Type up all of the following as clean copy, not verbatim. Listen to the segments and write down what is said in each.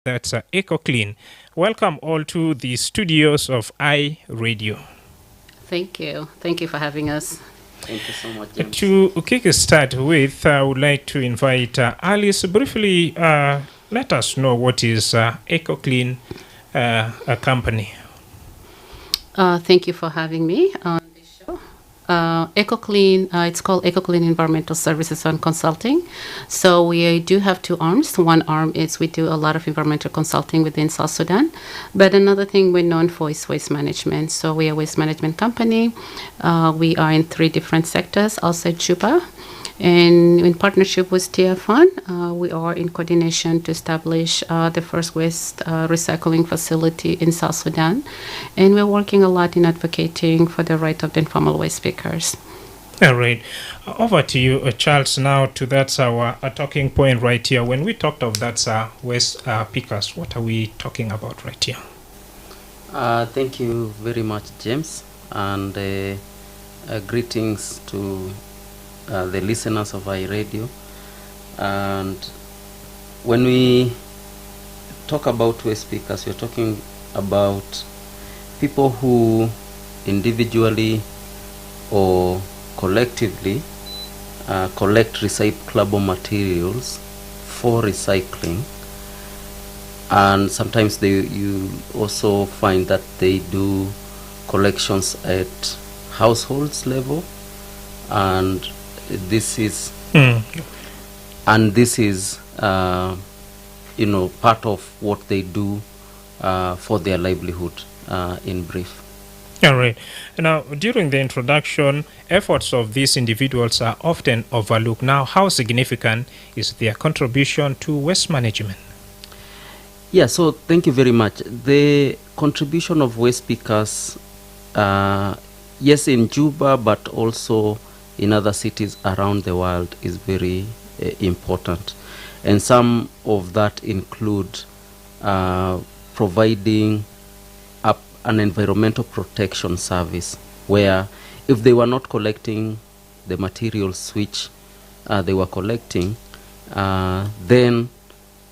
That's EcoClean. Welcome all to the studios of iRadio. Thank you. Thank you for having us. Thank you so much, James. To kick start with, I would like to invite Alice. Briefly, let us know what is EcoClean, a company. Thank you for having me on this show. EcoClean, it's called EcoClean Environmental Services and Consulting. So we do have two arms. One arm is we do a lot of environmental consulting within South Sudan. But another thing we're known for is waste management. So we are a waste management company. We are in 3 different sectors outside Juba. And in partnership with Tearfund, we are in coordination to establish the first waste recycling facility in South Sudan. And we're working a lot in advocating for the right of the informal waste pickers. All right. Over to you, Charles, now to that's our talking point right here. When we talked of that's waste pickers, what are we talking about right here? Thank you very much, James, and greetings to the listeners of iRadio. And when we talk about waste pickers, we're talking about people who individually or collectively collect recyclable materials for recycling. And sometimes you also find that they do collections at households level, and this is part of what they do for their livelihood, in brief. All right. Now, during the introduction, efforts of these individuals are often overlooked. Now, how significant is their contribution to waste management? Yeah, so thank you very much. The contribution of waste pickers, yes, in Juba, but also in other cities around the world, is very important. And some of that include providing an environmental protection service, where if they were not collecting the materials which they were collecting, then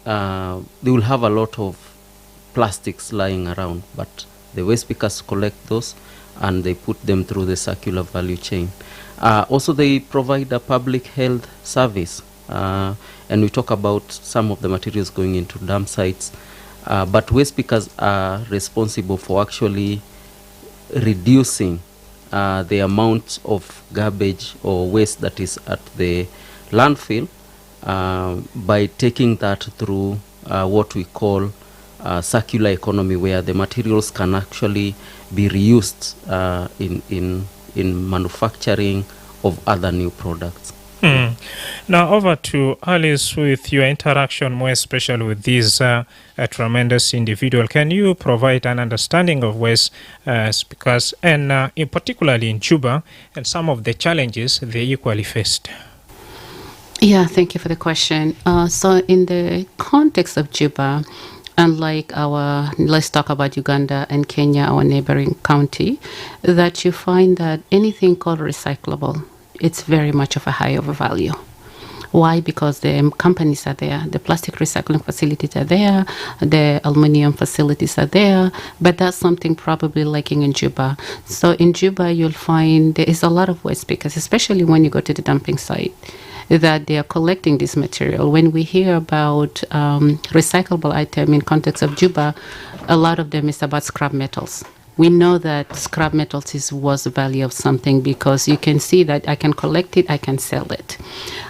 they will have a lot of plastics lying around. But the waste pickers collect those and they put them through the circular value chain. Also, they provide a public health service, and we talk about some of the materials going into dump sites, but waste pickers are responsible for actually reducing the amount of garbage or waste that is at the landfill by taking that through what we call circular economy, where the materials can actually be reused in manufacturing of other new products. Now over to Alice with your interaction, more especially with these tremendous individual. Can you provide an understanding of waste speakers, and in particularly in Juba, and some of the challenges they equally faced? Yeah, thank you for the question. So in the context of Juba, unlike let's talk about Uganda and Kenya, our neighboring county, that you find that anything called recyclable, it's very much of a high value. Why? Because the companies are there, the plastic recycling facilities are there, the aluminum facilities are there, but that's something probably lacking in Juba. So in Juba, you'll find there is a lot of waste pickers, especially when you go to the dumping site, that they are collecting this material. When we hear about recyclable item in context of Juba, a lot of them is about scrap metals. We know that scrap metals is worth the value of something, because you can see that I can collect it, I can sell it.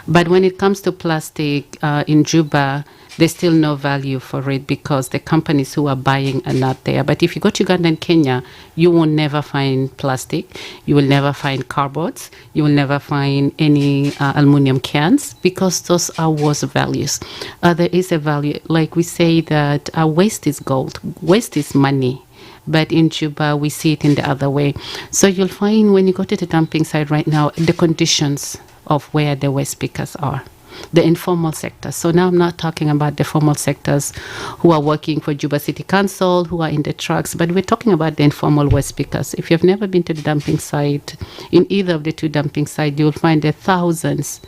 But when it comes to plastic in Juba, there's still no value for it, because the companies who are buying are not there. But if you go to Uganda and Kenya, you will never find plastic, you will never find cardboards, you will never find any aluminum cans, because those are worth values. There is a value, like we say that waste is gold, waste is money. But in Juba, we see it in the other way. So you'll find when you go to the dumping site right now, the conditions of where the waste pickers are, the informal sector. So now I'm not talking about the formal sectors who are working for Juba City Council, who are in the trucks, but we're talking about the informal waste pickers. If you've never been to the dumping site, in either of the two dumping sites, you'll find there thousands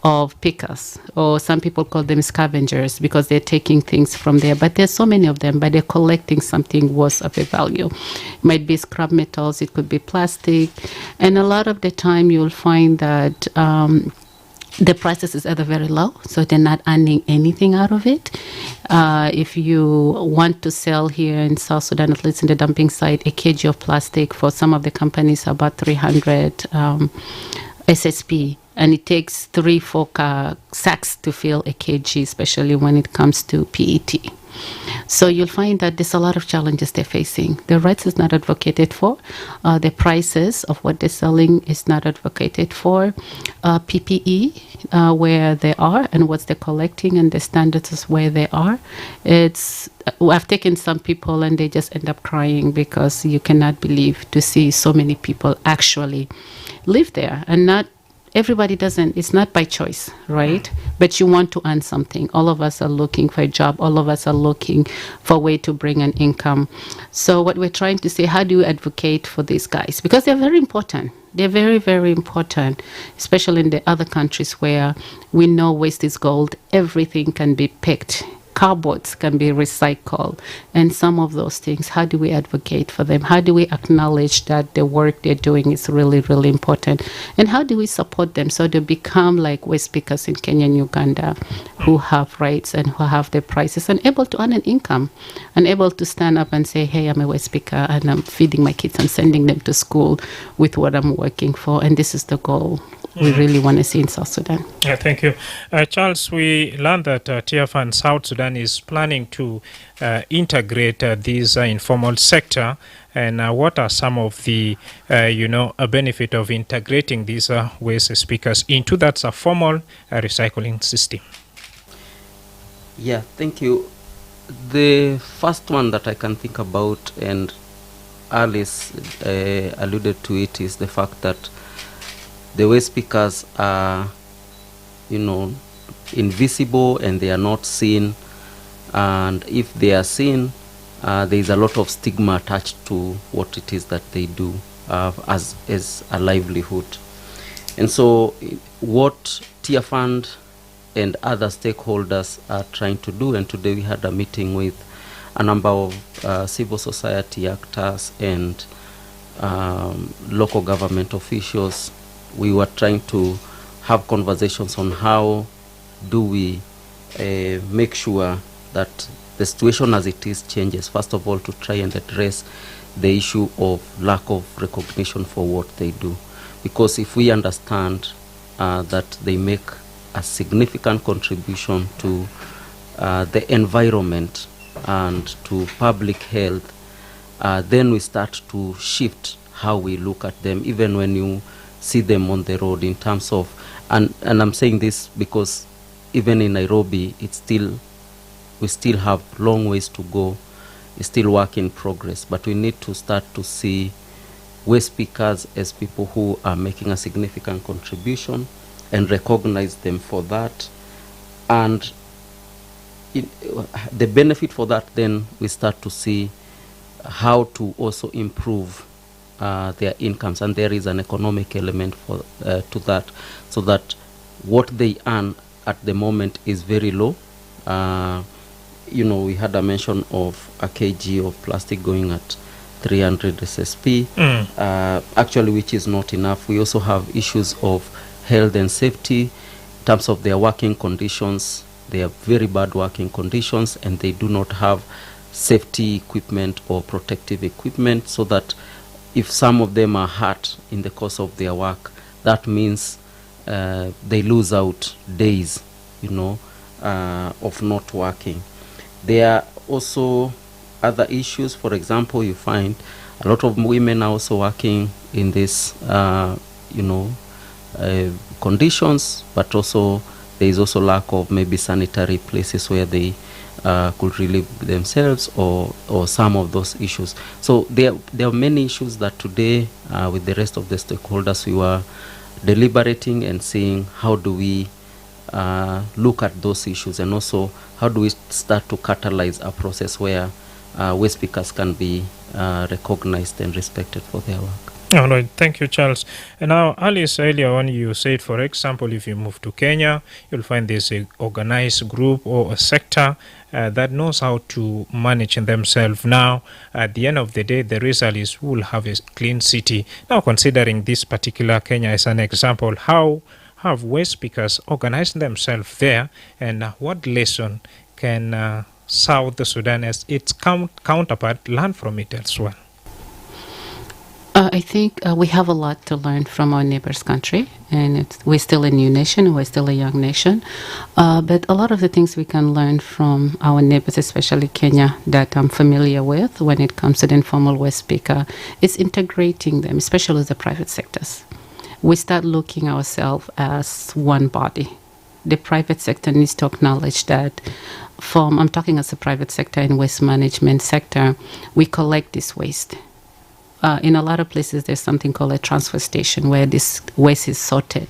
of pickers, or some people call them scavengers because they're taking things from there. But there's so many of them, but they're collecting something worth of a value. It might be scrap metals, it could be plastic. And a lot of the time you'll find that the prices is either very low, so they're not earning anything out of it. If you want to sell here in South Sudan, at least in the dumping site, a kg of plastic for some of the companies about 300 SSP, and it takes 3-4 sacks to fill a kg, especially when it comes to PET. So you'll find that there's a lot of challenges they're facing. The rights is not advocated for. The prices of what they're selling is not advocated for. PPE, where they are and what they're collecting, and the standards is where they are. I've taken some people and they just end up crying because you cannot believe to see so many people actually live there, and not everybody doesn't. It's not by choice, right? But you want to earn something. All of us are looking for a job. All of us are looking for a way to bring an income. So what we're trying to say, how do you advocate for these guys? Because they're very important. They're very, very important, especially in the other countries where we know waste is gold. Everything can be picked. Cardboards can be recycled, and some of those things, how do we advocate for them? How do we acknowledge that the work they're doing is really, really important? And how do we support them so they become like waste pickers in Kenya and Uganda, who have rights and who have their prices and able to earn an income and able to stand up and say, hey, I'm a waste picker and I'm feeding my kids and sending them to school with what I'm working for, and this is the goal we really want to see in South Sudan. Yeah, thank you. Charles, we learned that Tearfund South Sudan is planning to integrate this informal sector. And what are some of the, benefit of integrating these waste speakers into that formal recycling system? Yeah, thank you. The first one that I can think about, and Alice alluded to it, is the fact that the waste speakers are, invisible and they are not seen. And if they are seen, there is a lot of stigma attached to what it is that they do as a livelihood. And so what Tearfund and other stakeholders are trying to do, and today we had a meeting with a number of civil society actors and local government officials. We were trying to have conversations on how do we make sure that the situation as it is changes. First of all, to try and address the issue of lack of recognition for what they do. Because if we understand that they make a significant contribution to the environment and to public health, then we start to shift how we look at them, even when you see them on the road, in terms of, and I'm saying this because even in Nairobi, we still have long ways to go. It's still work in progress, but we need to start to see waste pickers as people who are making a significant contribution and recognize them for that. And the benefit for that, then we start to see how to also improve their incomes, and there is an economic element to that, so that what they earn at the moment is very low. We had a mention of a kg of plastic going at 300 SSP, actually, which is not enough. We also have issues of health and safety in terms of their working conditions. They have very bad working conditions, and they do not have safety equipment or protective equipment, so that if some of them are hurt in the course of their work, that means they lose out days, of not working. There are also other issues. For example, you find a lot of women are also working in this, conditions, but also there is also lack of maybe sanitary places where they could relieve themselves, or some of those issues. So there are many issues that today, with the rest of the stakeholders, we were deliberating and seeing how do we look at those issues, and also how do we start to catalyze a process where waste pickers can be recognized and respected for their work. All right, thank you, Charles. And now, Alice, earlier on you said, for example, if you move to Kenya, you'll find there's a organized group or a sector that knows how to manage themselves. Now, at the end of the day, the result is we'll have a clean city. Now, considering this particular Kenya as an example, how have West speakers organized themselves there, and what lesson can South Sudan as its counterpart learn from it elsewhere? I think we have a lot to learn from our neighbors' country, and we're still a new nation, we're still a young nation. But a lot of the things we can learn from our neighbors, especially Kenya, that I'm familiar with when it comes to the informal West speaker, is integrating them, especially the private sectors. We start looking ourselves as one body. The private sector needs to acknowledge that I'm talking as a private sector in waste management sector, we collect this waste. In a lot of places, there's something called a transfer station where this waste is sorted.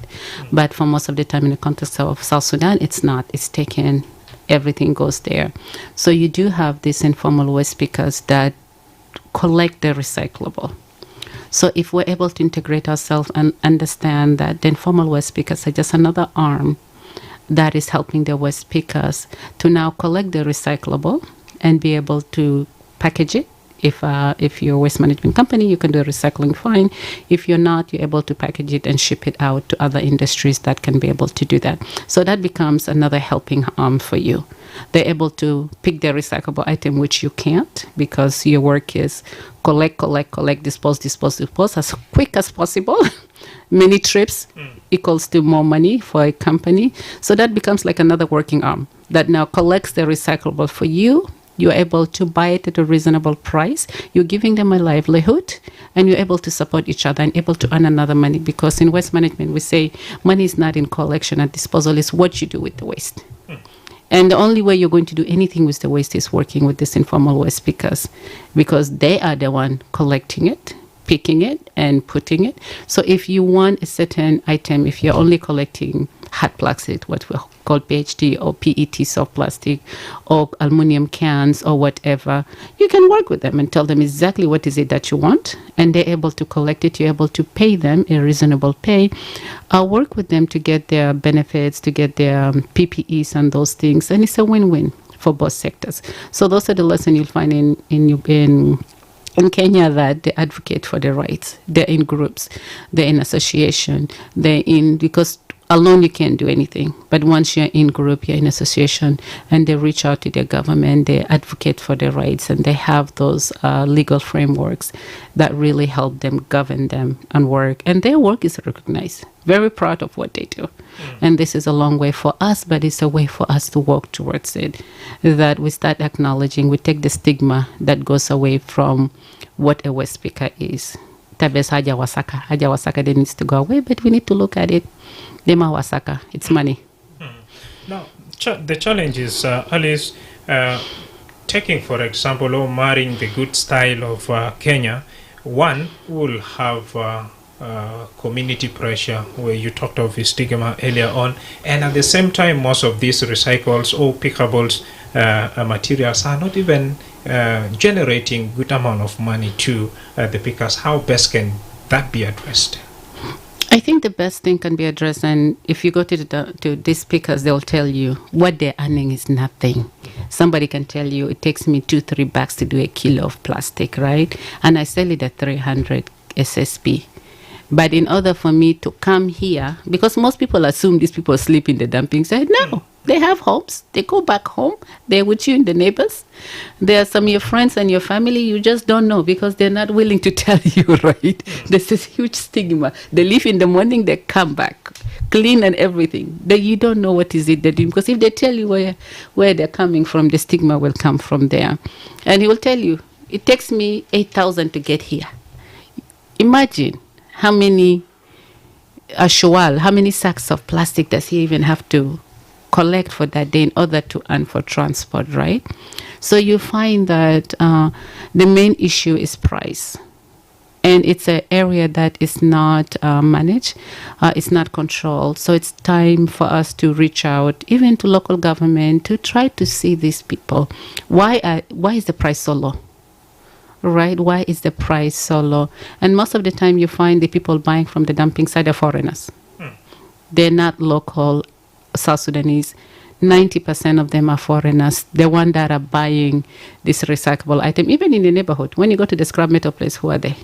But for most of the time in the context of South Sudan, it's not. It's taken, everything goes there. So you do have these informal waste speakers that collect the recyclable. So if we're able to integrate ourselves and understand that the informal waste speakers are just another arm that is helping the waste pickers to now collect the recyclable and be able to package it. If you're a waste management company, you can do recycling fine. If you're not, you're able to package it and ship it out to other industries that can be able to do that. So that becomes another helping arm for you. They're able to pick their recyclable item, which you can't, because your work is collect, dispose as quick as possible. Many trips equals to more money for a company. So that becomes like another working arm that now collects the recyclable for you. You're able to buy it at a reasonable price. You're giving them a livelihood, and you're able to support each other and able to earn another money. Because in waste management, we say money is not in collection and disposal, it's what you do with the waste. And the only way you're going to do anything with the waste is working with this informal waste because they are the one collecting it, picking it, and putting it. So if you want a certain item, if you're only collecting hard plastic, what we call PHD or PET soft plastic or aluminum cans or whatever, you can work with them and tell them exactly what is it that you want, and they're able to collect it. You're able to pay them a reasonable pay. Work with them to get their benefits, to get their PPEs and those things, and it's a win-win for both sectors. So those are the lessons you'll find in Kenya, that they advocate for their rights. They're in groups, they're in association, because alone you can't do anything. But once you're in group, you're in association, and they reach out to their government, they advocate for their rights, and they have those legal frameworks that really help them govern them and work. And their work is recognized. Very proud of what they do. And this is a long way for us, but it's a way for us to work towards it. That we start acknowledging, we take the stigma that goes away from what a waste speaker is. Tabes haja wasaka, they needs to go away, but we need to look at it. Dema wasaka, it's money. Now, the challenge is, Alice, taking, for example, or marrying the good style of Kenya, one will have community pressure, where you talked of stigma earlier on, and at the same time, most of these recycles or pickables materials are not even generating good amount of money to the pickers. How best can that be addressed? I think the best thing can be addressed, and if you go to these pickers, they'll tell you what they're earning is nothing. Somebody can tell you it takes me $2-3 to do a kilo of plastic, right? And I sell it at 300 SSP. But in order for me to come here, because most people assume these people sleep in the dumping site. No, they have homes. They go back home. They're with you and the neighbors. There are some of your friends and your family you just don't know because they're not willing to tell you, right? There's this huge stigma. They leave in the morning, they come back, clean and everything. You don't know what is it they're doing, because if they tell you where they're coming from, the stigma will come from there. And he will tell you, it takes me 8,000 to get here. Imagine how many how many sacks of plastic does he even have to collect for that day in order to earn for transport, right? So you find that the main issue is price. And it's an area that is not managed, it's not controlled. So it's time for us to reach out, even to local government, to try to see these people. Why is the price so low? right? Why is the price so low? And most of the time you find the people buying from the dumping side are foreigners. They're not local South Sudanese. 90% of them are foreigners. The one that are buying this recyclable item, even in the neighborhood. When you go to the scrap metal place, who are they?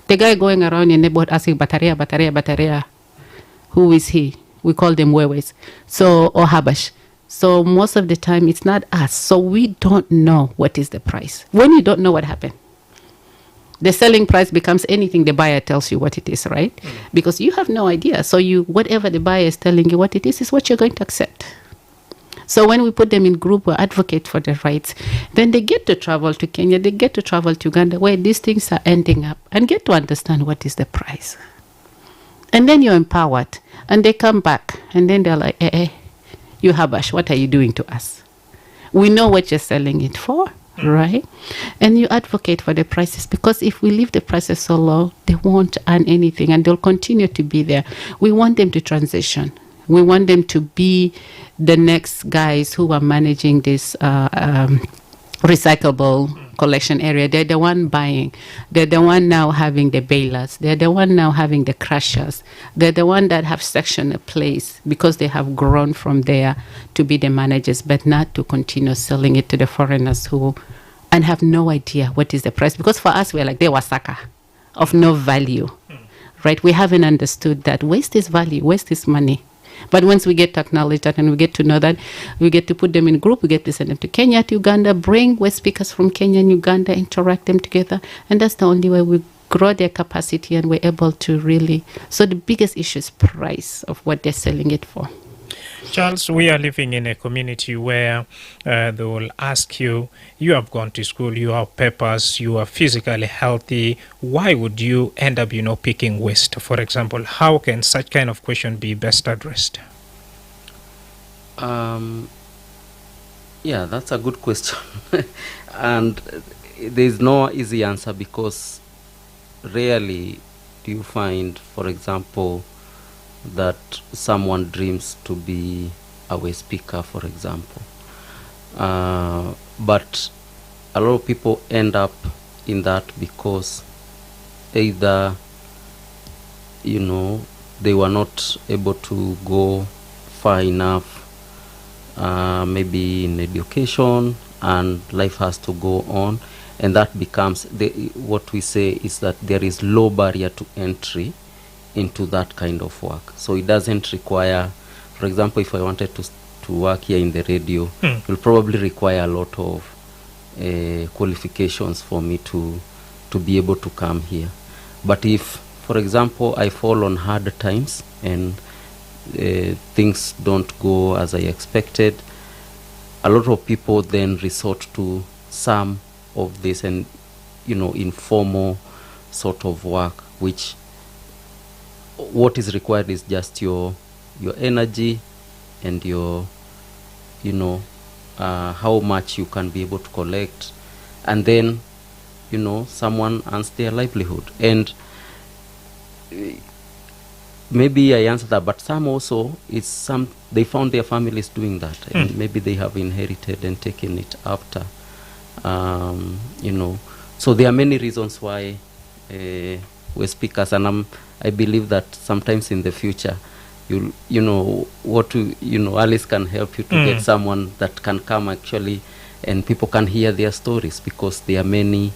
The guy going around in the neighborhood asking, Bataria. Who is he? We call them Wewes. So, or Habash. So most of the time it's not us. So we don't know what is the price. When you don't know what happened, the selling price becomes anything the buyer tells you what it is, right? Because you have no idea. So whatever the buyer is telling you what it is what you're going to accept. So when we put them in group, we advocate for their rights. Then they get to travel to Kenya, they get to travel to Uganda, where these things are ending up, and get to understand what is the price. And then you're empowered. And they come back, and then they're like, you Habash, what are you doing to us? We know what you're selling it for, right? And you advocate for the prices, because if we leave the prices so low, they won't earn anything, and they'll continue to be there. We want them to transition. We want them to be the next guys who are managing this recyclable collection area. They're the one buying. They're the one now having the balers. They're the one now having the crushers. They're the one that have sectioned a place because they have grown from there to be the managers, but not to continue selling it to the foreigners and have no idea what is the price. Because for us, we're like, they wasaka, of no value, right? We haven't understood that waste is value, waste is money. But once we get to acknowledge that and we get to know that, we get to put them in group, we get to send them to Kenya, to Uganda, bring waste speakers from Kenya and Uganda, interact them together. And that's the only way we grow their capacity and we're able to really... So the biggest issue is price of what they're selling it for. Charles, we are living in a community where they will ask you, you have gone to school, you have papers, you are physically healthy. Why would you end up, picking waste? For example, how can such kind of question be best addressed? Yeah, that's a good question. And there's no easy answer, because rarely do you find, for example, that someone dreams to be a waste speaker, for example. But a lot of people end up in that because either, they were not able to go far enough, maybe in education, and life has to go on. And that becomes, what we say is that there is low barrier to entry into that kind of work. So it doesn't require, for example, if I wanted to work here in the radio, it will probably require a lot of qualifications for me to be able to come here. But if, for example, I fall on hard times and things don't go as I expected, a lot of people then resort to some of this and, informal sort of work, which what is required is just your energy and your how much you can be able to collect, and then someone earns their livelihood. And maybe I answered that, but some also they found their families doing that, and maybe they have inherited and taken it after, so there are many reasons why we're speakers, and I believe that sometimes in the future, Alice can help you to get someone that can come actually, and people can hear their stories, because they are many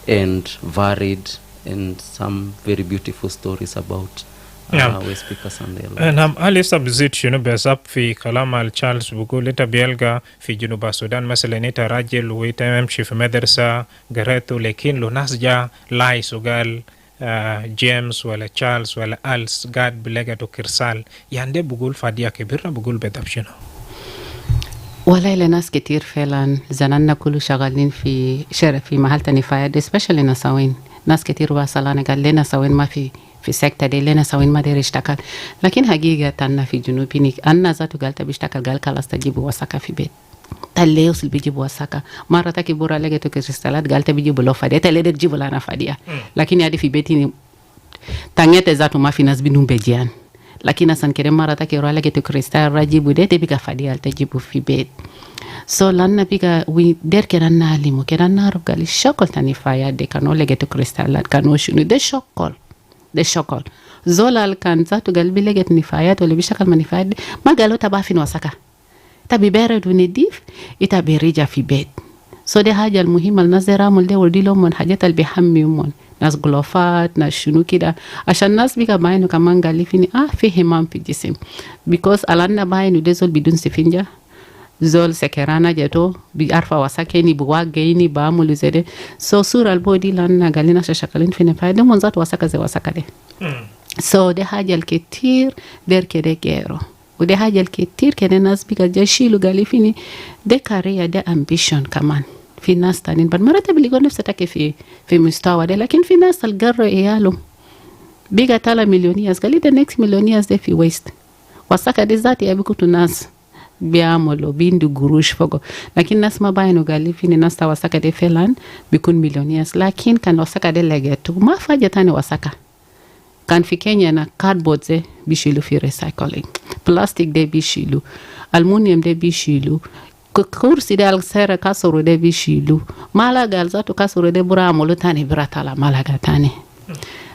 and varied, and some very beautiful stories about waste speakers and their lives. And Alice abzit besap fi kalam al Charles bugu leta bielga fi Juba Sudan مثلا neta rajel wita mshi fi madrasa garetu lekin lo nasja lai sugal James wala Charles wala Als gad bilega to kirsal yande bugul fadia kibira bugul bedabshino. والله لناس كتير فعلا زناننا كله شغالين في محل تاني فايد especially نساوين ناس كتير واصلانة قال لنا ساوين ما في سيكتا دي لنا ساوين ما دير اشتغل لكن حقيقة تانا في جنوبيني أنا ذاتو قالت بيشتغل قال كلاس تجيبوا وساكا في بيت تالي وصل بيجيبوا وساكا مرة تاكي بورا لقيتو كريستالات قالت بيجيبوا لو فادية تالي دك جيبوا لنا فادية لكن يادي في بيتي تانيت ذاتو ما في ناس بينهم بيجيان lakini asan kere mara take roa lake to kristal rajibu dete bika fadia altajibu fi bet. So lanna biga we der kenan na limu kenan na rogali shokol tani faya de kano legeto kristallat kano shunu de shokol zolal kan zatu galbi leget ni faya to lebi shakal manifad magalo tabafin wasaka tabi bere du nedif ita berija fi bed so de haja almuhima alnazera mul de wordilo mon hajat albihammi mon nas glofat nas shunu kida ashan nas biga bayinu kaman galifini fi himam fi jisim because alanna bayinu de zol bidun sifinja zol sekerana jeto bi arfa wasake ni buwage ni ba mulizede so sural body lanna galina shakalin fine fayde mon zat wasaka ze wasaka de so de hajal ketir der kede gero وده حاجة الكتير كان الناس بيجا جاشيلو قالي فيني ده كاريا ده ambition كمان في ناس تانين بعد مرات بيلقوا نفسها تكي في مستوى ده لكن في ناس القرر إيالهم بيجا تالا مليونيرز قالي ده next مليونيرز ده في ويست وساكا دي ذاتي بيكوتو ناس بيعملوا بيندو قروش فوقو لكن ناس ما باينو قالي فيني ناس تا وساكا دي فعلا بيكون مليونيرز لكن كان وساكا دي لقيتو ما فاجة تاني وساكا كان في كينيا na cardboard ze bishilu fi recycling plastic de bishilu aluminium de bishilu kursi de alsera kasoro de bishilu malaga alzatu kasoro de bura amulutani bratala malaga tani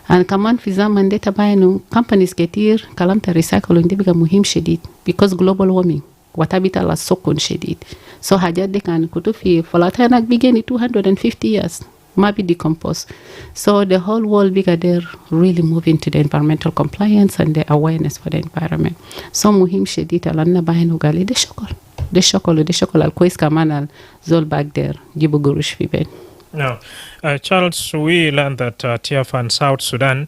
and kaman fi zaman de tabayinu companies ketir kalamta recycling de biga muhim shadid because global warming watabita la sokon shadid so hajat de kan kutu fi falatanak begin 250 years might decompose. So the whole world bigger they're really moving to the environmental compliance and the awareness for the environment. So muhim shedita lanna bahinu gali de shokol al kois kamanal zol back there jibu gurush fi ben. Now, Charles, we learned that Tearfund South Sudan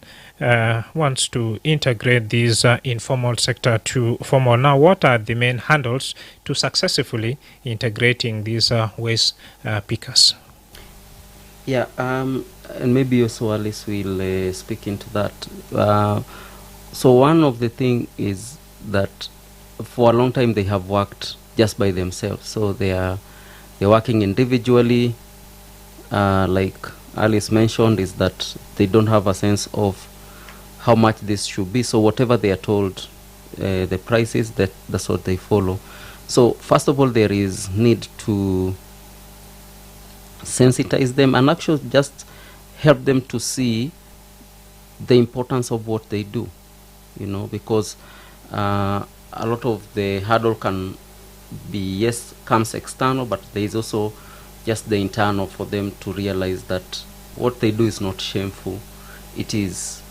wants to integrate this informal sector to formal. Now, what are the main handles to successfully integrating these waste pickers? Yeah, and maybe also Alice will speak into that. So one of the thing is that for a long time they have worked just by themselves. So they're working individually. Like Alice mentioned, is that they don't have a sense of how much this should be. So whatever they are told, the prices that's what they follow. So first of all, there is need to sensitize them and actually just help them to see the importance of what they do, because a lot of the hurdle can be, comes external, but there is also just the internal for them to realize that what they do is not shameful. It is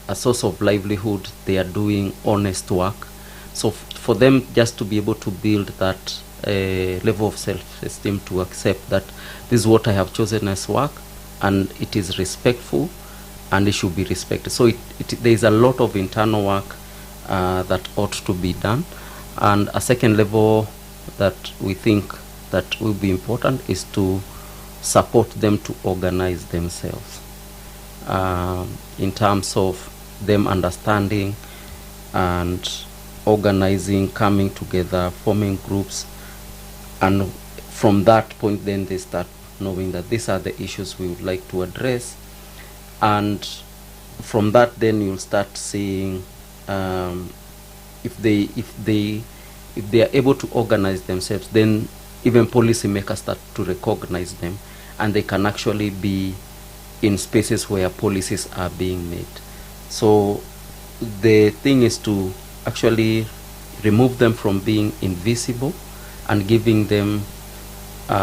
a source of livelihood. They are doing honest work. So for them just to be able to build that level of self-esteem to accept that this is what I have chosen as work and it is respectful and it should be respected. So there is a lot of internal work that ought to be done. And a second level that we think that will be important is to support them to organize themselves in terms of them understanding and organizing, coming together, forming groups, and from that point then they start knowing that these are the issues we would like to address, and from that then you'll start seeing if they are able to organize themselves, then even policymakers start to recognize them and they can actually be in spaces where policies are being made. So the thing is to actually remove them from being invisible and giving them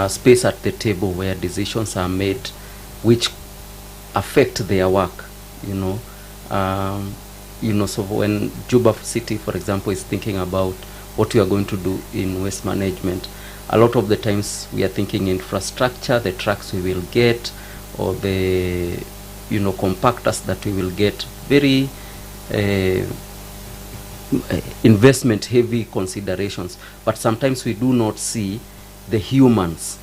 space at the table where decisions are made which affect their work, so when Juba City, for example, is thinking about what we are going to do in waste management, a lot of the times we are thinking infrastructure, the trucks we will get, or the compactors that we will get, very investment heavy considerations, but sometimes we do not see the humans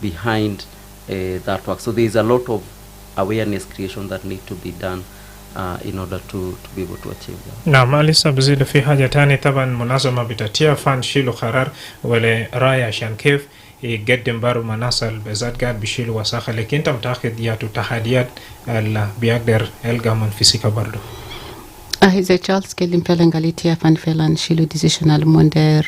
behind that work. So there is a lot of awareness creation that need to be done in order to be able to achieve that. نعم لسه بزيد في حاجة تاني طبعا منظمة بتاع Tearfund شيلو قرار ولا رأي عشان كيف يقدم بارو مناصل بذات قاعد بيشيلوا وساخة، لكن انت متأكد ياتو تحديات اللي بيقدر يلقى من فيسيكا برضو. Charles Kelim Pelangali Tearfund Felan Shilu decisional Monder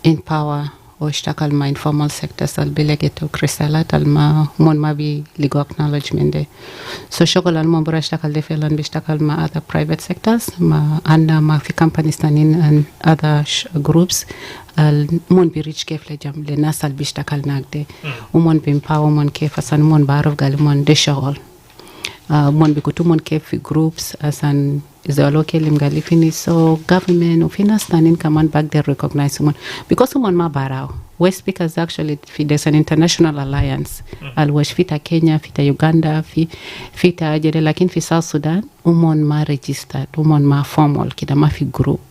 in power واشتغل مع informal sectors البلغته كريستالات الما مون ما بي legal acknowledgement ده. So شغل المون برا اشتغل ده فعلا بيشتغل مع other private sectors مع عنا ما في companies تانين and other groups المون بيريتش كيف لجم للناس اللي بيشتغل ناك ده ومون بيمباور مون كيف أصلا مون بعرف قال مون ده شغل مون بيكتو مون كيف في groups أصلا إذا لو كلم قال لي فيني so government وفي ناس تانين كمان back there recognize مون because مون ما براو West speakers actually there's an international alliance always fita Kenya fita Uganda fita ajere lakini fi South Sudan umon ma registered umon ma formal kida ma fi group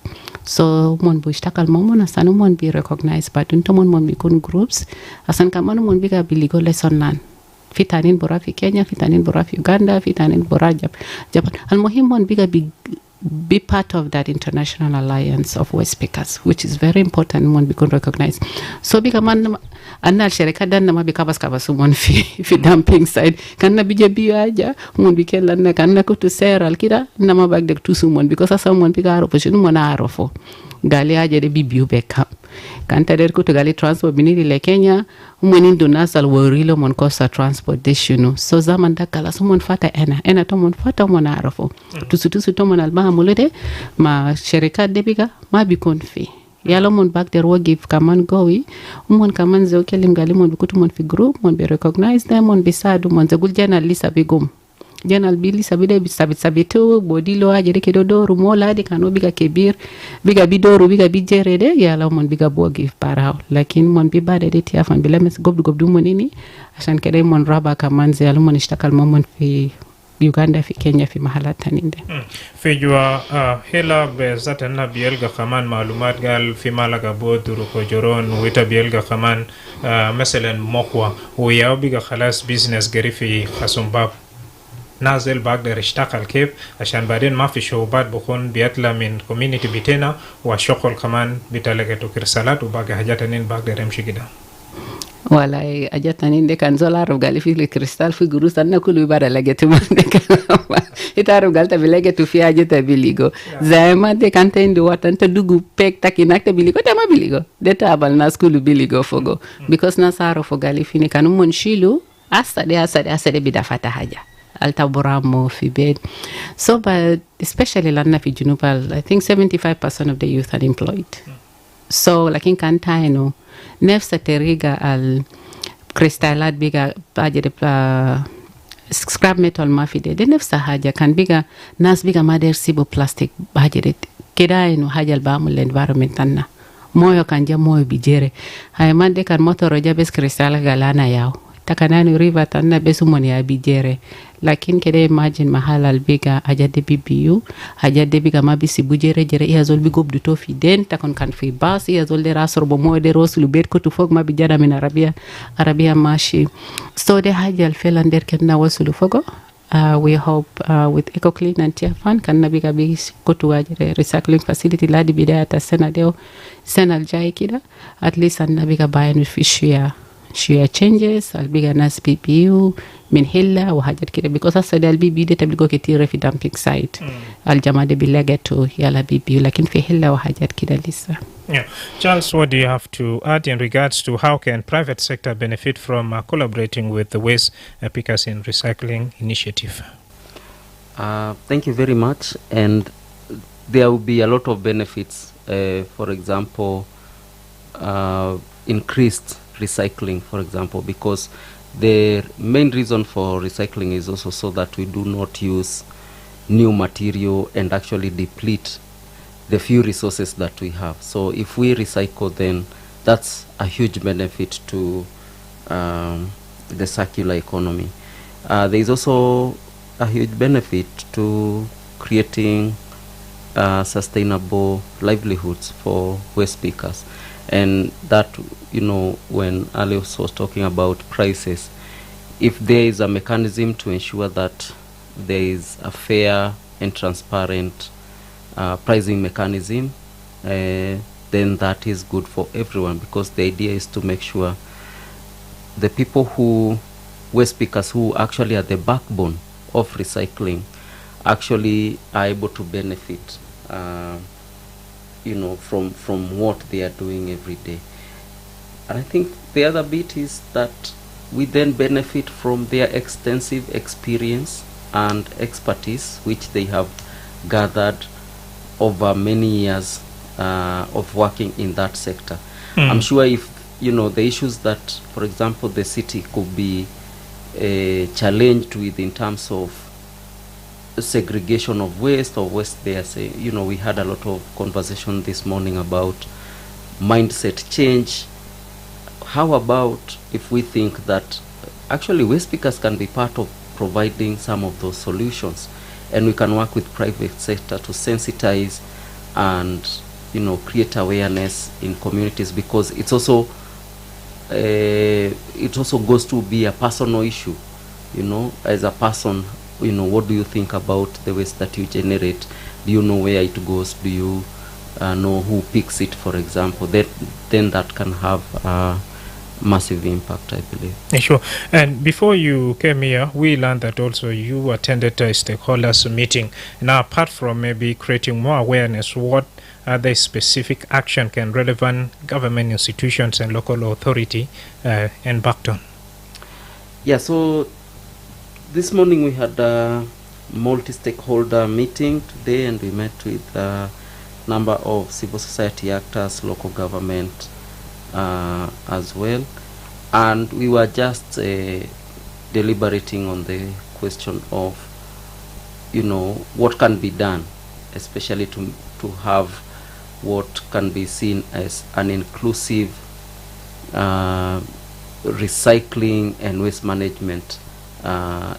so umon bu ishtakal momon asan umon bi recognized but untomon mon bi kun groups asan kaman umon bi ga biligo lesson nan fitanin bora fi Kenya fitanin bora fi Uganda fitanin bora Japan almuhim mon bi ga be part of that international alliance of West speakers, which is very important when we can recognize. So bika man anna shereka dan ma bika bas kabas mon fi dumping side kan na bije biaja mon bike lan kan na ko to seral kida na ma bag de to sumon because asa mon bika aro poshin mon aro fo gali aje de bibiu beka kan ta der ko to gali transport binili le Kenya mon indo nasal worilo mon costa transport deshuno so zaman da kala so mon fata ena to mon fata mon aro fo tusu to mon alba mulede ma shereka de biga ma bikon fi yalo mon back there wo give kaman gowi mon kaman zo kelim gali mon bikutu mon fi group mon be recognize them mon bisadu mon zagul journalist abigum journal bili sabide sabitu bodilo ajere kedodo rumola de kano biga kebir biga bidoru biga bijerede yalo mon biga bo give parao lakin mon bi bade de Tearfund bilemes gobdu monini asan kede mon raba kaman ze yalo mon ishtakal mon fi Uganda fi Kenya fi mahala taninde fi jua hela be zatana bielga kaman malumat gal fi malaga boduru ko joron wita bielga kaman مثلا مقوى ويا بيجا خلاص بيزنس جري في خصومباب نازل بقدر اشتغل كيف عشان بعدين ما في شعوبات بكون بيطلع من كوميونيتي بتاعنا وشغل كمان بتلاقي رسالات وباقي حاجات تانيين بقدر امشي كده والله ajatanin de kan zola ro gali fi le cristal fi guru sanna kulu bara lagetu de kan itaru galta bilegetu fi ajeta biligo zama de kan tende watanta dugu pek takinakta biligo de ma biligo de tabal na skulu biligo fogo because na saro fo gali fi ne kan mon shilu asade bidafata haja alta boramo fi bed so but especially lanna fi junubal I think 75% of the youth are employed so lakin kan taino nefsa teriga al kristalat biga ajere scrap metal mafide de nefsa haja kan biga nas biga mader sibo plastic ajere kedaino hajal bamul environment tanna moyo kanja moyo bijere hay mande kan motoro jabes kristal galana yaw takanani river tanna besumoni ya bijere lakin kede imagine mahala albiga ajade bibiu ajade biga mabisi bujere jere iya zol bigob du to fi den takon kan fi bas iya zol de rasor bo mo de rosulu bet ko to fog mabijada min arabia mashi so de hajal felander kenna wasulu fogo we hope with EcoClean and Tearfund kan nabiga bi ko to ajere recycling facility ladi bidaya sena deo sena aljai kida at least an nabiga bayan fi share changes albiga nas PPU min hilla wa hajat kida because asada albibi de tabligo ketire fi dumping site aljama de bilegeto yala PPU lakin fi hilla wa hajat kida lisa. Yeah. Charles, what do you have to add in regards to how can private sector benefit from collaborating with the Waste Pickers in Recycling initiative? Thank you very much, and there will be a lot of benefits. For example, increased recycling, for example, because the main reason for recycling is also so that we do not use new material and actually deplete the few resources that we have. So if we recycle, then that's a huge benefit to the circular economy. There is also a huge benefit to creating sustainable livelihoods for waste pickers. And that, you know, when Alice was talking about prices, if there is a mechanism to ensure that there is a fair and transparent pricing mechanism, then that is good for everyone, because the idea is to make sure the people who, waste pickers who actually are the backbone of recycling, actually are able to benefit you know, from what they are doing every day. And I think the other bit is that we then benefit from their extensive experience and expertise which they have gathered over many years of working in that sector. I'm sure if the issues that, for example, the city could be challenged with in terms of segregation of waste or waste there, say, we had a lot of conversation this morning about mindset change. How about if we think that actually waste pickers can be part of providing some of those solutions, and we can work with private sector to sensitize and create awareness in communities, because it also goes to be a personal issue. As a person, what do you think about the waste that you generate? Do you know where it goes? Do you know who picks it, for example? Then that can have massive impact, I believe. Sure. And before you came here, we learned that also you attended a stakeholders meeting. Now, apart from maybe creating more awareness, what other specific action can relevant government institutions and local authority embark on? Yeah, so this morning we had a multi-stakeholder meeting today, and we met with a number of civil society actors, local government as well, and we were just deliberating on the question of what can be done, especially to have what can be seen as an inclusive recycling and waste management.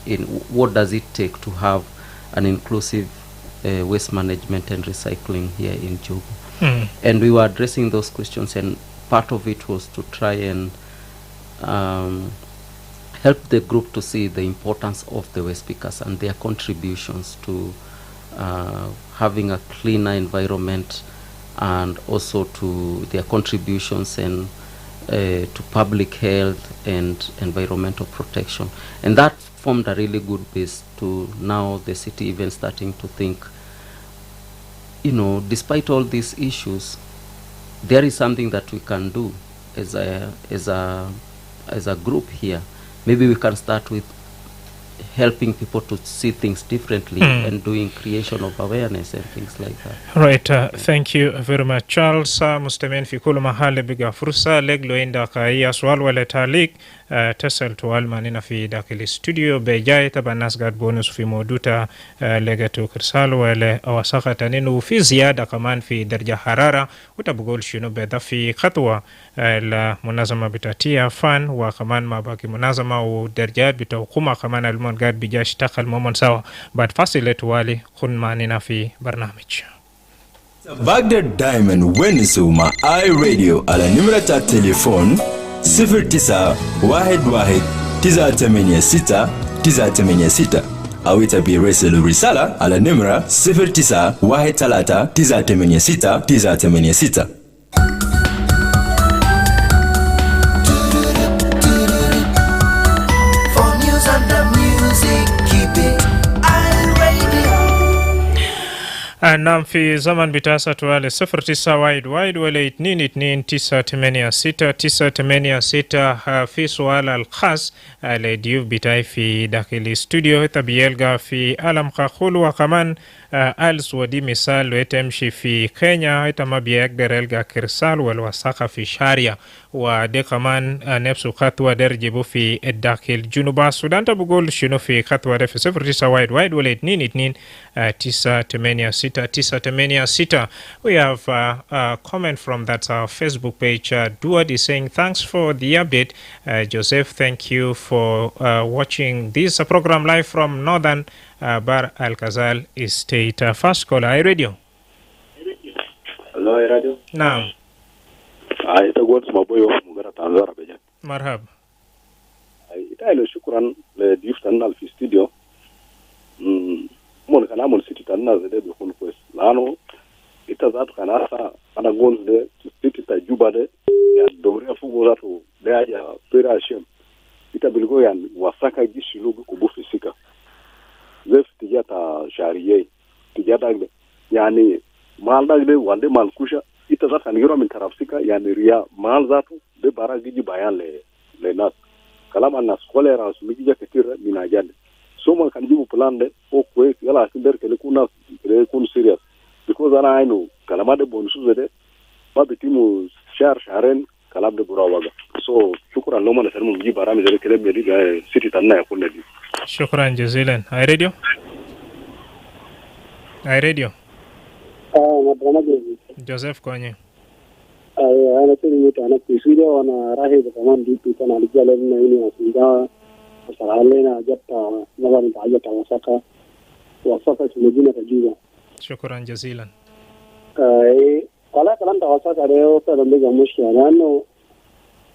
In what does it take to have an inclusive waste management and recycling here in Juba? And we were addressing those questions, and part of it was to try and help the group to see the importance of the waste pickers and their contributions to having a cleaner environment, and also to their contributions and to public health and environmental protection. And that formed a really good base to now the city even starting to think, despite all these issues, there is something that we can do as a group here. Maybe we can start with helping people to see things differently and doing creation of awareness and things like that. Right, thank you very much Charles. مستمعين في كل محل بقى فرصة لقلو عندك أي سؤال ولا تعليق تسأل توال مانينا في داخل الاستوديو بجاي تبع الناس قاعد بونس في مودوتا لقيتو كرسال ولا أوساقة تانين، وفي زيادة كمان في درجة حرارة وتبقول شنو بدا في خطوة المنظمة بتاعتيا فان، وكمان ما باقي منظمة ودرجات بتوقمة كمان المون قاعد بيجا اشتغل مومن سوا. بعد فاصلة توالي كن مانينا في برنامج Baghdad Diamond Wenisu ma iRadio ala nimrata telefon 0911-986-986 au itabi reselu risala ala nimra 0913-986-986. نعم في زمن بتاسة توالي 09 وايد ولا 2-2-9-86-9-86 في سؤال الخاص لديوف بتاعي في داخل الاستوديو تبيلغا في ألم قاقول، وكمان ألس ودي مثال ويتمشي في كينيا يتما بيقدر يلغا كرسال والوساقة في شاريا، ودي كمان نفسه خطوة درجبه في الداخل جنوب السودان. تبقول شنو في خطوة دي في 09 وايد ولا 2-2-9-86-9-86. We have a comment from that Facebook page. Duad is saying, thanks for the update. Joseph, thank you for watching this program live from Northern Bar Al-Kazal State. First caller, iRadio. Hello, iRadio. Naam. Ita gwarsu maboyo mugara tanzara bejan. Marhab. Ita ilo shukran le diuf tanna fi studio. Mon kana mon city tanna zede be kun kwes. Lano ita zat kana sa ana gon de city ta Juba de ya dore fugo zatu de ya pera shem. Ita bilgo yan wasaka gishilu ku bu fisika. Zef tijata shariye tijata yani mal dagde wande mal kusha ita zat kan yoro min tarafsika yani riya mal zatu de bara giji bayan le nas kalam an nas tolerance mi gija ketira mina jande so man kan jibu plan de o ko yala sinder kele kuna kele kun serious because ana ainu kalama de bonsu de ba bitimu sharen kalam de burawaga so shukran no man sermu ji bara mi de kele medi ga city tanna ya kunna di shukran jazilan ay radio Madrama James Joseph Konye ana tiri yuta na kusudia wana rahi da kaman dipi kana alijale na ini asinda sarale na jatta nagani tajata wasaka tumejina tajua shukran jazilan wala kalanta wasaka leo kwa mbega mushia nano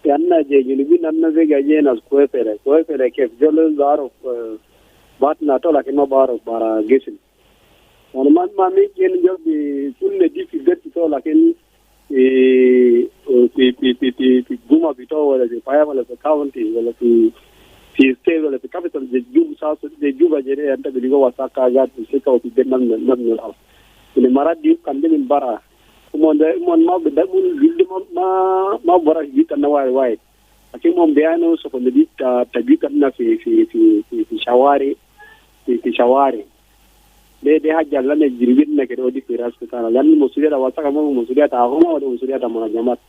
yanna je jilibi nanna vega je na kwepere ke jolo zaro bat na to lakini baro bara gesin wana man mami ken jobi kunne difi gati to lakini Guma bito wala the fire wala the county wala the state wala the capital the Juba South the Juba jere anta biligo wasaka ga sika oti denam nam ni maradi kande bara mon ma da mun gidde ma bara gita na wai lakini mon beano so ko dita tabika na fi shawari de haja la ne jirgin na kedo di firas kana lan musuliya da wasaka mo musuliya ta homa da musuliya ta mana jamaat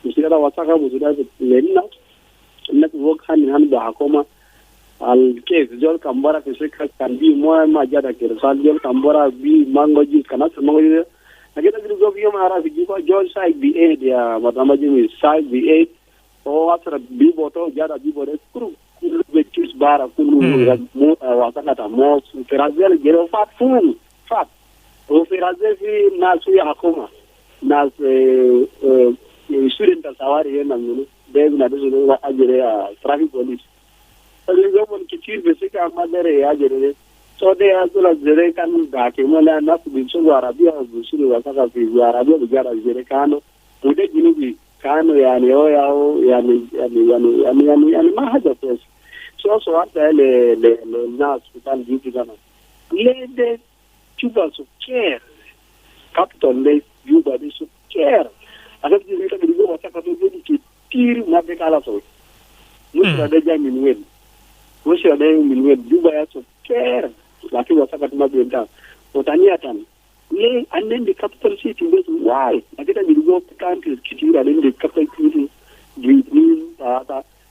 musuliya da wasaka musuliya lenna na ko han da hakoma al ke jol kambara fi shirka kan bi mo ma jada ke sal jol kambara bi mango ji kana mango ji agenda gro bi ma ara fi ko jol sai bi e dia Madrama James sai bi e o atra bi boto jada bi boto kuru betis bara kulu mo wasaka ta mo ferazel gero fat o ferazel fi nasu ya hakoma nas student sawari yana ngulu de na do na ajere traffic police ale gomon kitir be sika madere ya jere so de azula jere kan da ke mola na ku bin so arabia busuru wasaka fi arabia bigara jere kano mude jinubi kano yani o yani ma haja pesa so hata le na hospital jitu kana le Juba so care capital le Juba de so care akati nita biligo wataka to jodi tiri na be kala so musa de jamin wen Juba ya so care lakini wataka tuma benda utania tani le and then the capital city was why akita biligo country kitira then the capital city ni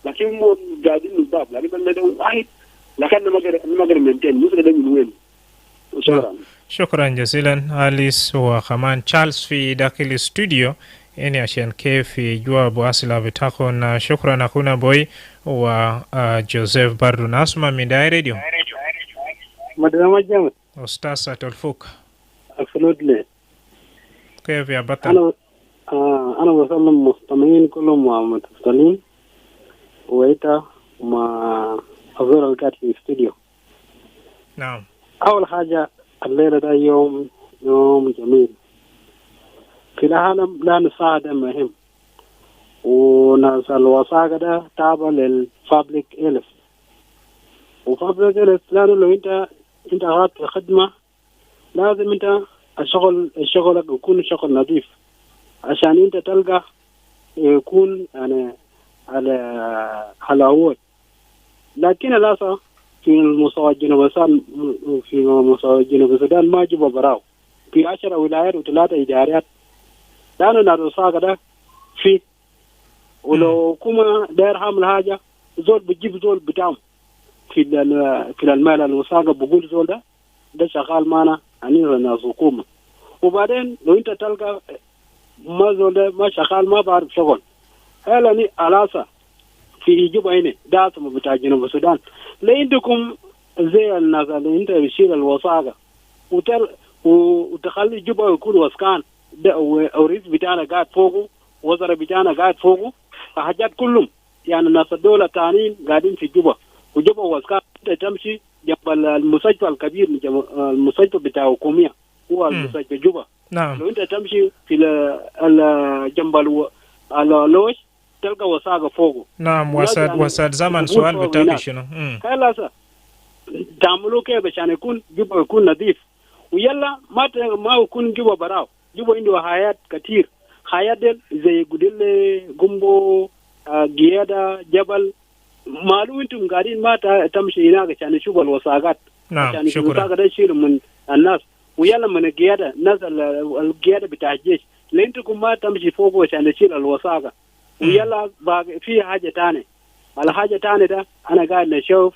lakini mo gadi ni bab lakini ndio white lakini magari maintain musa de minwen shukran jazilan Alice wa Khaman Charles fi dakili studio eni ashen ke fi jua boasila vitako na shukran hakuna boy wa Joseph Bardu Nasma Midai Radio Madrama James Ustaz Atolfuk absolutely كيف يا بطل أنا بسلم مستمعين كلهم ومتصلين وإنت مع أزور الكات في الاستوديو. نعم. أول حاجة الليلة ده يوم جميل في العالم لا نساعد مهم ونسأل وساقة ده تابع للفابليك إلف وفابليك إلف لأنه لو أنت أردت خدمة لازم أنت الشغل يكون شغل نظيف عشان أنت تلقى يكون يعني على أول لكن للأسف في المستوى الجنوب السودان ما جوا براو في 10 ولايات و3 إدارات لأنه نرساق ده في ولو كما داير حامل حاجة زول بجيب زول بتاعهم في المال المساقة بقول زول ده شغال معنا يعني الناس حكومة وبعدين لو أنت تلقى ما زول ده ما شغال ما بعرف شغل هلا ني ألاسا في جوبا هنا ده اسمه بتاع جنوب السودان لعندكم زي الناس اللي انت بيشيل الوثائق وتخلي جوبا يكون وسكان ده ورئيس بتاعنا قاعد فوقه وزراء بتاعنا قاعد فوقه حاجات كلهم يعني الناس الدولة الثانيين قاعدين في جوبا وجوبا وسكان انت تمشي جنب المستشفى الكبير المستشفى بتاع حكومية هو المستشفى جوبا نعم. لو انت تمشي في جنب اللوش تلقى وثائق فوقه. نعم. وساد زمن سؤال بتاعك شنو؟ هلا تعملوا كيف عشان يكون جوبا يكون نظيف ويلا ما يكون جوبا براو جوبا عنده حياة كتير hayadel zai gudille gumbo giyada jabal malu intum garin mata tamshi ina ga chani shubal wasagat نعم chani شكرا shubal da shirin mun annas ويلا من القيادة نزل القيادة بتاع الجيش لأنتكم ما تمشي فوق عشان تشيل الوثائق ويلا في حاجة تانية على حاجة تانية ده أنا قاعد نشوف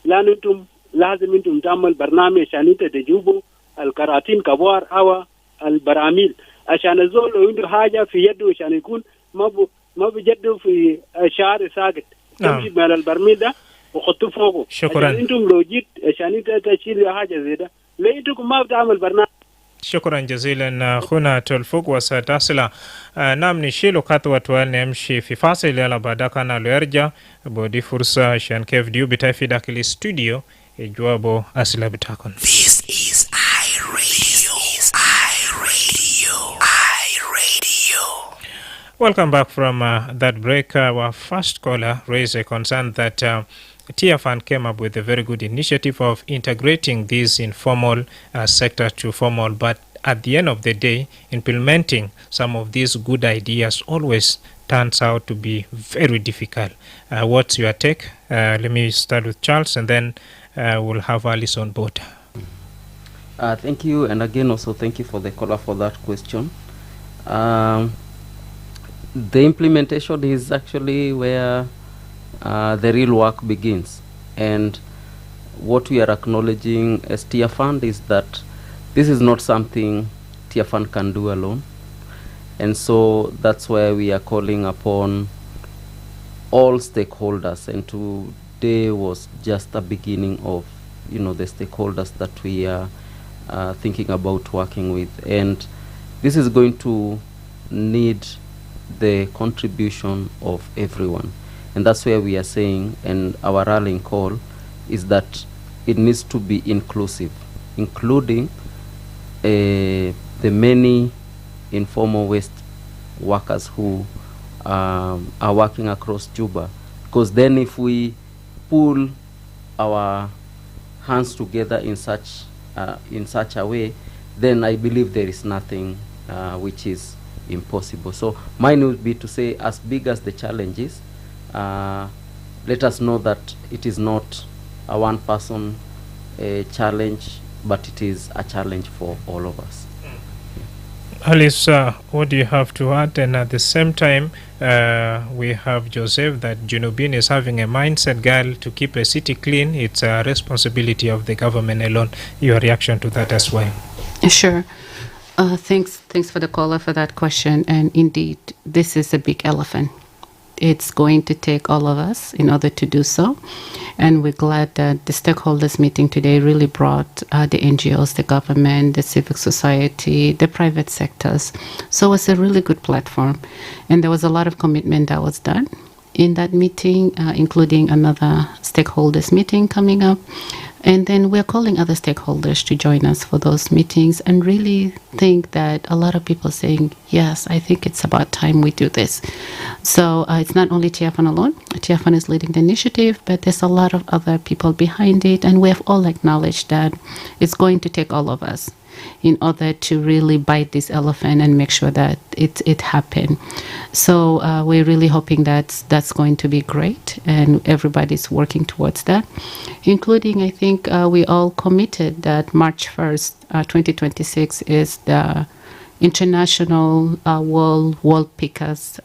لأن أنتم لازم أنتم تعمل برنامج عشان أنت تجيبوا الكراتين كبار أو البراميل عشان الزول لو عنده حاجة في يده عشان يكون ما بيجده في شعر ساقط تمشي من البرميل ده وخطوه فوقه شكرا عشان أنتم لو جيت عشان أنت تشيل حاجة زي ده لأنتكم ما بتعمل برنامج. شكرا جزيلا أخونا تولفوق وستصل نعم نشيل خطوة ونمشي في فاصل يلا بعدك أنا ليرجع بودي فرصة عشان كيف ديو بتاعي داخل الاستوديو يجوابوا أسئلة بتاعكم. This is iRadio. Welcome back from that break. Our first caller raised a concern that Tearfund came up with a very good initiative of integrating this informal sector to formal, but at the end of the day, implementing some of these good ideas always turns out to be very difficult. What's your take? Let me start with Charles, and then we'll have Alice on board. Thank you, and again also thank you for the caller for that question. The implementation is actually where the real work begins, and what we are acknowledging as Tearfund is that this is not something Tearfund can do alone, and so that's why we are calling upon all stakeholders, and today was just the beginning of the stakeholders that we are thinking about working with, and this is going to need the contribution of everyone. And that's where we are saying, and our rallying call is that it needs to be inclusive, including the many informal waste workers who are working across Juba. Because then if we pull our hands together in such a way, then I believe there is nothing which is impossible. So mine would be to say, as big as the challenge is, let us know that it is not a one person challenge, but it is a challenge for all of us. Alice, what do you have to add? And at the same time, we have Joseph that Junubin is having a mindset, girl, to keep a city clean. It's a responsibility of the government alone. Your reaction to that as well? Sure. Thanks for the caller for that question. And indeed, this is a big elephant. It's going to take all of us in order to do so. And we're glad that the stakeholders meeting today really brought the NGOs, the government, the civic society, the private sectors. So it's a really good platform. And there was a lot of commitment that was done in that meeting, including another stakeholders meeting coming up. And then we're calling other stakeholders to join us for those meetings, and really think that a lot of people saying, yes, I think it's about time we do this. So it's not only Tearfund alone. Tearfund is leading the initiative, but there's a lot of other people behind it. And we have all acknowledged that it's going to take all of us in order to really bite this elephant and make sure that it happened. So we're really hoping that that's going to be great, and everybody's working towards that, including, I think, we all committed that March 1st, 2026 is the International World Pickers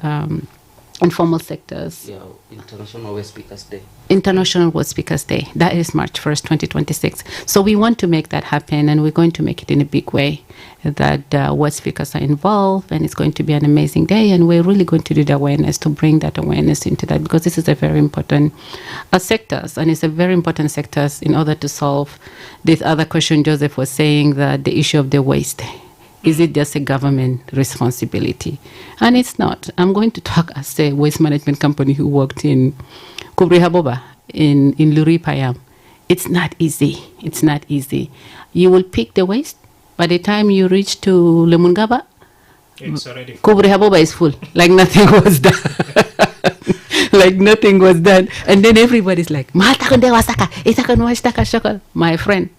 Informal Sectors. Yeah, International Waste Speakers Day. International Waste Speakers Day. That is March 1st, 2026. So we want to make that happen, and we're going to make it in a big way, that waste speakers are involved, and it's going to be an amazing day, and we're really going to do the awareness to bring that awareness into that, because this is a very important sectors, and it's a very important sectors in order to solve this other question Joseph was saying, that the issue of the waste. Is it just a government responsibility? And it's not. I'm going to talk as a waste management company who worked in Kubri Haboba, in Luri Payam. It's not easy. It's not easy. You will pick the waste. By the time you reach to Lemungaba, it's already full. Kubri Haboba is full. Like nothing was done. Like nothing was done. And then everybody's like, my friend.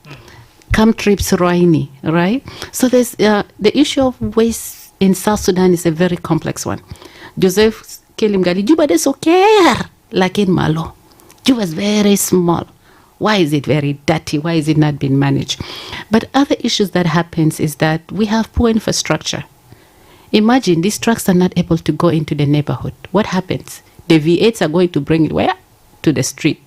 Come trips Roini, right? So there's the issue of waste in South Sudan is a very complex one. Joseph Kelimgali, Juba is okay, like in Malo. Juba is very small. Why is it very dirty? Why is it not being managed? But other issues that happens is that we have poor infrastructure. Imagine these trucks are not able to go into the neighborhood. What happens? The V8s are going to bring it where? To the street.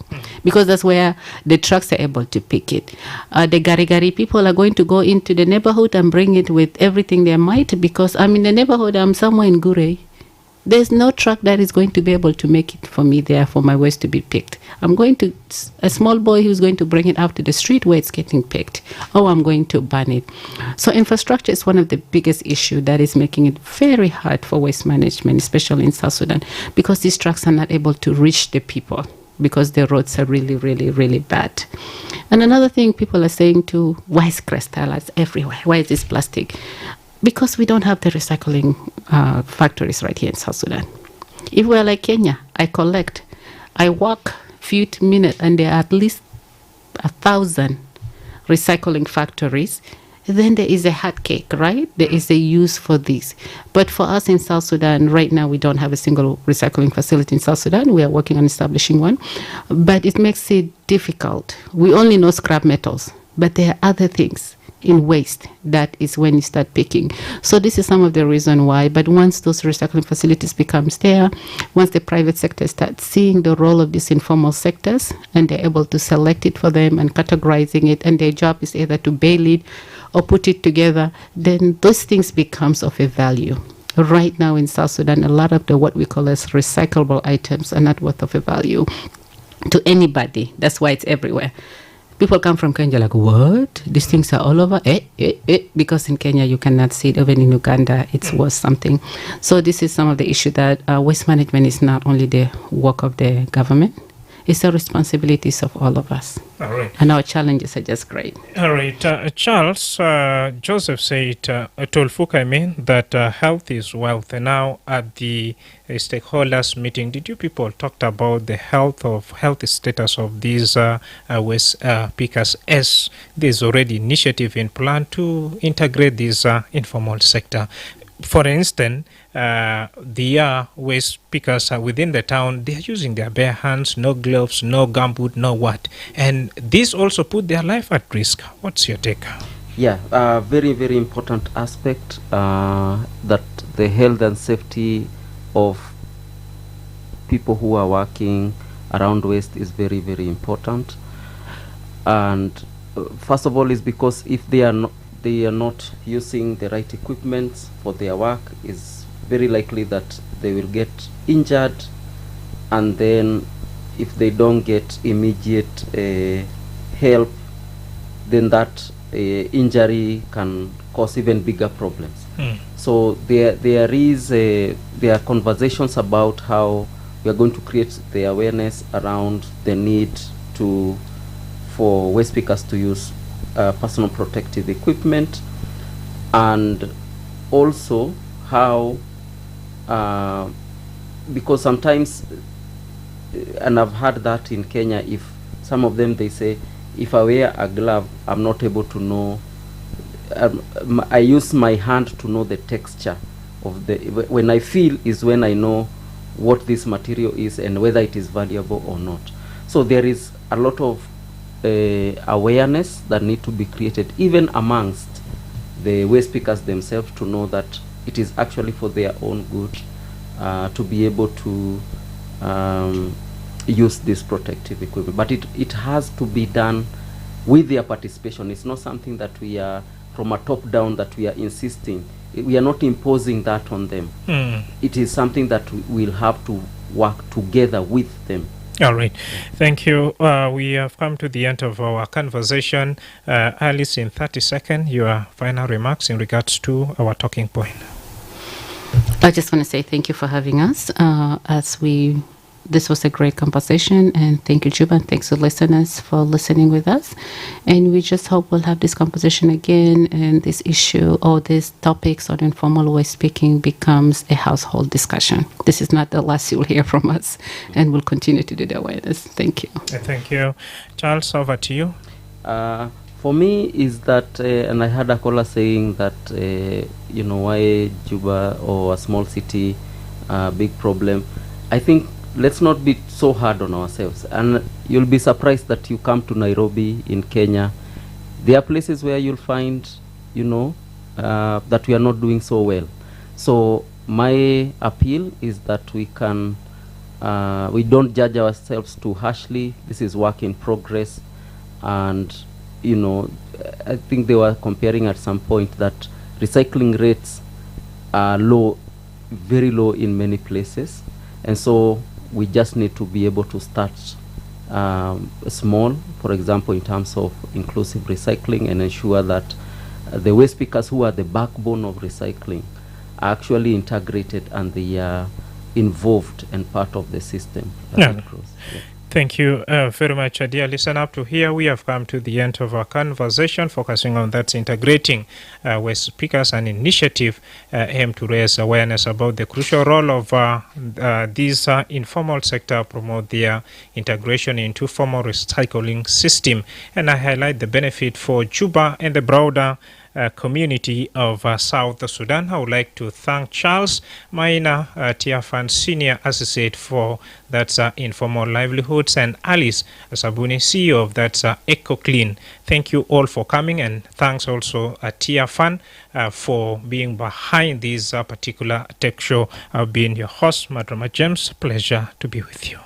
Because that's where the trucks are able to pick it. The gari people are going to go into the neighborhood and bring it with everything they might, because I'm in the neighborhood, I'm somewhere in Gure. There's no truck that is going to be able to make it for me there for my waste to be picked. I'm going to, a small boy who's going to bring it out to the street where it's getting picked. Or I'm going to burn it. So infrastructure is one of the biggest issues that is making it very hard for waste management, especially in South Sudan, because these trucks are not able to reach the people because the roads are really, really, really bad. And another thing people are saying too, why is crystallized everywhere? Why is this plastic? Because we don't have the recycling factories right here in South Sudan. If we're like Kenya, I collect, I walk few minutes, and there are at least 1,000 recycling factories. Then there is a hot cake, right? There is a use for this. But for us in South Sudan, right now, we don't have a single recycling facility in South Sudan. We are working on establishing one. But it makes it difficult. We only know scrap metals, but there are other things in waste that is when you start picking. So this is some of the reason why. But once those recycling facilities becomes there, once the private sector starts seeing the role of these informal sectors, and they're able to select it for them and categorizing it, and their job is either to bail it or put it together, then those things becomes of a value. Right now in South Sudan, a lot of the what we call as recyclable items are not worth of a value to anybody. That's why it's everywhere. People come from Kenya like, what? These things are all over? Because in Kenya, you cannot see it. Even in Uganda, it's worth something. So this is some of the issue that waste management is not only the work of the government. It's the responsibilities of all of us. All right. And our challenges are just great. All right. Charles, Joseph said, Tolfuk, that health is wealth. And now at the stakeholders meeting, did you people talk about the health status of these waste pickers, as there's already initiative in plan to integrate this informal sector? For instance, the waste pickers are within the town, they are using their bare hands, no gloves, no gumboot, no what. And this also put their life at risk. What's your take? Yeah, very, very important aspect, that the health and safety of people who are working around waste is very, very important. And first of all is because if they are not using the right equipment for their work, is very likely that they will get injured, and then if they don't get immediate help, then that injury can cause even bigger problems. So there are conversations about how we are going to create the awareness around the need for waste pickers to use personal protective equipment, and also how because sometimes, and I've heard that in Kenya, if some of them, they say, if I wear a glove, I'm not able to know, I use my hand to know the texture of when I feel is when I know what this material is and whether it is valuable or not. So there is a lot of awareness that need to be created even amongst the waste pickers themselves, to know that it is actually for their own good to be able to use this protective equipment. But it has to be done with their participation. It's not something that we are from a top down that we are insisting. We are not imposing that on them. It is something that we'll have to work together with them. All right. Thank you. We have come to the end of our conversation. Alice, in 30 seconds, your final remarks in regards to our talking point. I just want to say thank you for having us. This was a great conversation, and thank you, Juba, and thanks to listeners for listening with us. And we just hope we'll have this conversation again, and this issue or these topics on informal waste speaking becomes a household discussion. This is not the last you'll hear from us, and we'll continue to do the awareness. Thank you. Thank you. Charles, over to you. For For me is that, and I had a caller saying that, why Juba or a small city, big problem. I think let's not be so hard on ourselves. And you'll be surprised that you come to Nairobi in Kenya. There are places where you'll find, that we are not doing so well. So my appeal is that we don't judge ourselves too harshly. This is work in progress. And, I think they were comparing at some point that recycling rates are low, very low in many places. And so we just need to be able to start small, for example, in terms of inclusive recycling, and ensure that the waste pickers, who are the backbone of recycling, are actually integrated and they are involved and part of the system as Yeah. it grows. Yeah. Thank you very much, dear listener. Up to here, we have come to the end of our conversation, focusing on that integrating waste speakers, an initiative aimed to raise awareness about the crucial role of these informal sector, promote their integration into formal recycling system, and I highlight the benefit for Juba and the broader community of South Sudan. I would like to thank Charles Maina, Tearfund Senior Associate for that's Informal Livelihoods, and Alice Sabuni, CEO of that's EcoClean. Thank you all for coming, and thanks also Tearfund for being behind this particular tech show. I've been your host, Madrama James. Pleasure to be with you.